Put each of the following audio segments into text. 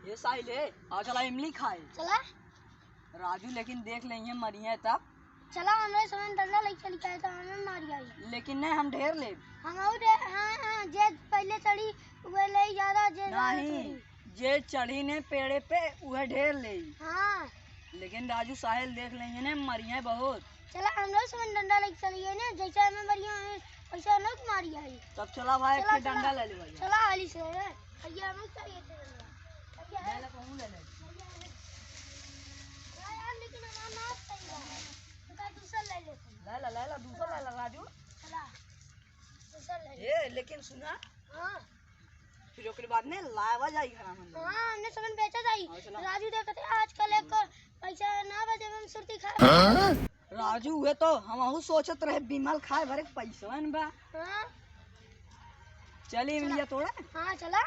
ये साहिल है, आओ चला इमली खाए। चला राजू लेकिन देख लेंगे मरिए तब। चला हमरे समय डंडा लेके चली गए तो हमें मारी आई। लेकिन नहीं हम ढेर ले। हम और हां जे पहले चढ़ी वे ले ज्यादा जे नहीं जे चढ़ी ने पेड़े पे वह ढेर ले। हां लेकिन राजू साहिल देख लेंगे ने मरिए बहुत। चला हमरे समय डंडा लेके चली गए ने जैसे हमें मरिया वैसे न मारी आई। तब चला भाई चला, एक डंडा ले ले। चला हाली से भैया हमें चाहिए थे भैया ले ले कहूं ले ले। यार लेकिन हमारा नाम सही है तो का दूसरा ले लेते हैं। ले ले दूसरा ले ले राजू। चला दूसरा ले ले। ये लेकिन सुना हां फिर ओकरे बाद में लावा जाई घर में। हां हमने सामान बेचा जाई। राजू देखते आजकल एक पैसा ना बचे हम सुरती खा। राजू हुए तो हमहू सोचत रहे बिमल खाए भरे पैसा बा। हां चली इमलिया तोड़ा। हां चला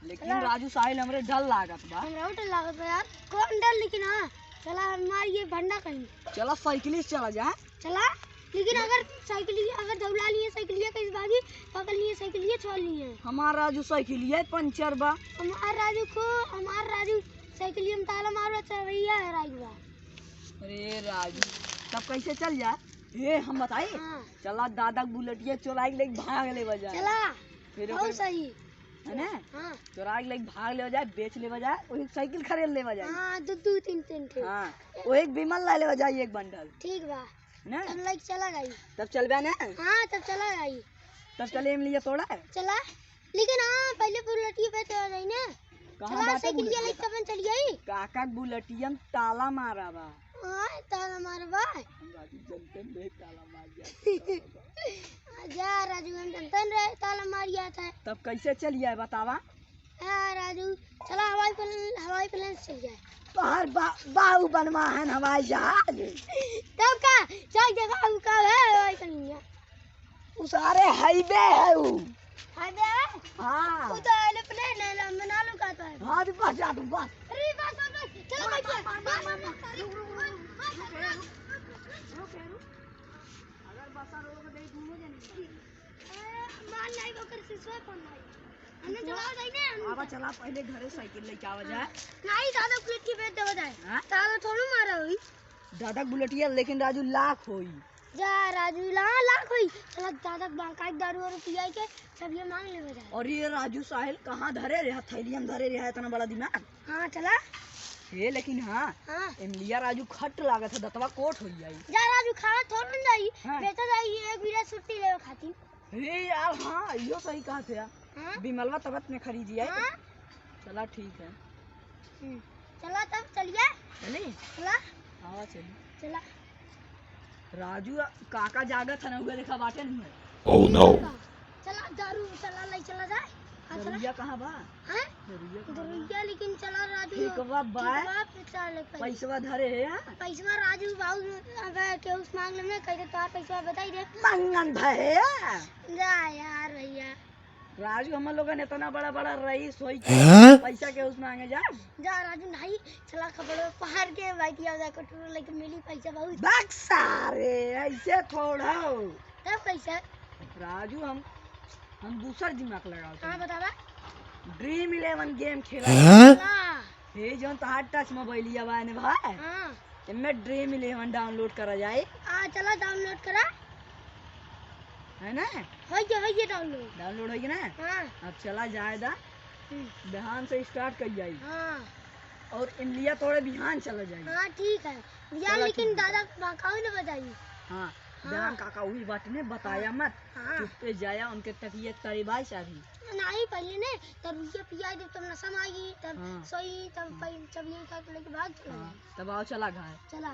लेकिन राजू साहिल हमरे डर लागत बा। हमरा डर लागत बा यार कौन डर लेकिन हां चला हमार ये भंडा कहीं। चला साइकिल से चला जा। चला लेकिन अगर साइकिल अगर दौड़ा लिए साइकिल कहीं भागी पकड़ लिए साइकिल छोड़ लिए। हमारा राजू साइकिल पंचर बा। हमार राजू साइकिल में ताला मारवा चढ़िया है राजू। अरे राजू तब कैसे चल जा। ये हम बताई। हाँ। चला दादा बुलेटिया चोराई ले भाग ले बजा। चला फिर बहुत सही है ना। हाँ चोराई ले भाग ले जाए बेच ले बजाए वही साइकिल खरीद ले बजाए। हाँ दो तीन थे। हाँ वो एक बिमल ला ले बजाई एक बंडल। ठीक बा ना तब लाइक चला गई। तब चल बे ना। हाँ तब चला गई। तब चले इमलिया तोड़ा। चला लेकिन हाँ पहले बुलेटिया पे चला गई ना। कहाँ चला बात है साइकिल लाइक तब चल गई। काका बुलेटिया में ताला मारा बा। हाँ ताला मारवा जनते में ताला मार गया। जा राजू हम जनतन रहे ताला मार गया था। तब कैसे चलिए बतावा। हाँ राजू चला हवाई प्लेन से चल जाए। बाहर बाहू बनवा है हवाई जहाज। तब का चल जगह का है हवाई प्लेन। उस अरे हाईवे है वो। हाईवे हाँ वो तो एरोप्लेन है ना बना लो का है। हाँ तो बस जा तुम बस। अरे बस चलो अगर बसा रोक दे घूमो जाने। मान नहीं वो कर सिसवा कौन नहीं हमने चला जाई ने। आवा चला पहले घरे साइकिल लेके आवा जाए। नहीं दादा बुलेट की बेच दे जाए। हां ताला थोड़ा मारा हुई दादा बुलेटिया लेकिन राजू लाख होई। जा राजू लाख हुई। चला दादा बांका दारू और पिया के सब ये मांग ले जाए। और ये राजू साहिल कहाँ धरे रहा थैलिया में धरे रहा इतना बड़ा दिमाग। हां चला ये लेकिन हाँ हां इमलिया राजू खट लागत है दतवा कोट हो जाई। जा राजू खाना थोड़ा न जाई। हाँ। बेचा जाई एक बीरा छुट्टी ले खाती। हे यार हाँ यो सही कहा थे यार। हां बिमलवा तबत में खरीदी है। हां चला ठीक है। चला तब चलिए। चली चला हाँ चली। चला राजू काका जागत है ना हुए देखा बाटे नहीं है। Oh no! चला दारू चला ले चला जाए। हाँ, चला दरुइया कहाँ बा। हैं दरुइया कहाँ बा? दरुइया लेकिन चला राजू ठेकवा बा चल पैसवा धरे है यार। पैसा राजू बाबू अगर के उस मांग में कह दे तो पैसा बताई दे। मंगन भए जा यार भैया राजू हम लोग ने इतना बड़ा बड़ा रईस होई हाँ? पैसा के उस मांगे जा। जा राजू नहीं चला खबर पहाड़ के बाइक या कटोरा लेके मिली पैसा बहुत। बक्सा रे ऐसे थोड़ा तब कैसे राजू हम दूसरा दिमाग लगाओ। हाँ बतावा ड्रीम 11 गेम खेला। हाँ हे जोन तहार टच मोबाइलिया बा ने भाई हाँ इनमें ड्रीम 11 डाउनलोड करा जाए। चला डाउनलोड करा है ना। हो गया डाउनलोड होगी ना। हाँ अब चला जाएगा बिहान से स्टार्ट कर जाए। हाँ और इमलिया थोड़े बिहान चला जाए। हाँ ठीक है यार लेकिन दादा बाकाऊ ने बताई। हाँ बिहान काका वही बात ने बताया मत। हाँ चुप पे जाया उनके तबीयत करीब आई शादी नहीं पहले ने तब ये पिया दे तब नशा में आएगी तब हाँ। सोई तब ये का लेके भाग चला। तब आओ चला घर। चला